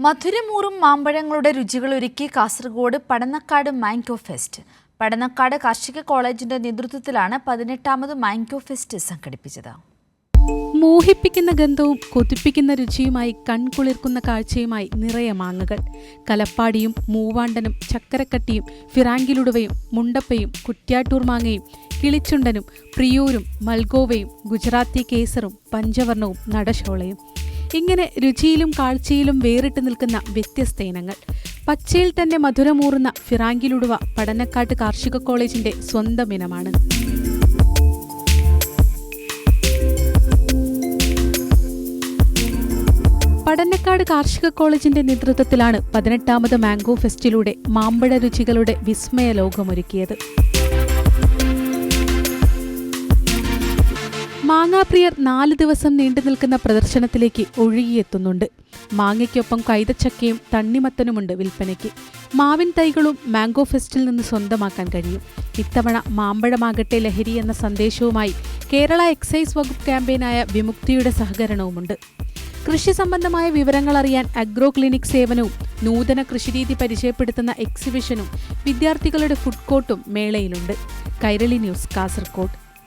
മധുരമൂറും മാമ്പഴങ്ങളുടെ രുചികളൊരുക്കി Kasaragod Padannakkad mango fest. Padannakkad കാർഷിക കോളേജിന്റെ നേതൃത്വത്തിലാണ് 18ാമത് മാംഗോ ഫെസ്റ്റ് സംഘടിപ്പിച്ചത്. മോഹിപ്പിക്കുന്ന ഗന്ധവും കൊതിപ്പിക്കുന്ന രുചിയുമായി കൺകുളിർക്കുന്ന കാഴ്ചയുമായി നിറയെ മാങ്ങകൾ. കലപ്പാടിയും മൂവാണ്ടനും ചക്കരക്കട്ടിയും ഫിറാങ്കിലുടുവയും മുണ്ടപ്പയും കുറ്റ്യാട്ടൂർ മാങ്ങയും കിളിച്ചുണ്ടനും പ്രിയൂരും മൽഗോവയും ഗുജറാത്തി കേസറും പഞ്ചവർണവും നടശോളയും. ഇങ്ങനെ രുചിയിലും കാഴ്ചയിലും വേറിട്ട് നിൽക്കുന്ന വ്യത്യസ്ത ഇനങ്ങൾ. പച്ചയിൽ തന്നെ മധുരമൂറുന്ന ഫിറാങ്കിലുടുവ പടന്നക്കാട് കാർഷിക കോളേജിന്റെ സ്വന്തം ഇനമാണ്. പടന്നക്കാട് കാർഷിക കോളേജിന്റെ നേതൃത്വത്തിലാണ് 18ാമത് മാംഗോ ഫെസ്റ്റിലൂടെ മാമ്പഴ രുചികളുടെ വിസ്മയ ലോകമൊരുക്കിയത്. മാങ്ങാപ്രിയർ 4 ദിവസം നീണ്ടു നിൽക്കുന്ന പ്രദർശനത്തിലേക്ക് ഒഴുകിയെത്തുന്നുണ്ട്. മാങ്ങയ്ക്കൊപ്പം കൈതച്ചക്കയും തണ്ണിമത്തനുമുണ്ട് വിൽപ്പനയ്ക്ക്. മാവിൻ തൈകളും മാംഗോ ഫെസ്റ്റിൽ നിന്ന് സ്വന്തമാക്കാൻ കഴിയും. ഇത്തവണ മാമ്പഴമാകട്ടെ ലഹരി എന്ന സന്ദേശവുമായി കേരള എക്സൈസ് വകുപ്പ് ക്യാമ്പയിനായ വിമുക്തിയുടെ സഹകരണവുമുണ്ട്. കൃഷി സംബന്ധമായ വിവരങ്ങൾ അറിയാൻ അഗ്രോ ക്ലിനിക് സേവനവും നൂതന കൃഷിരീതി പരിചയപ്പെടുത്തുന്ന എക്സിബിഷനും വിദ്യാർത്ഥികളുടെ ഫുഡ് കോർട്ടും മേളയിലുണ്ട്. കൈരളി ന്യൂസ്, കാസർഗോഡ്.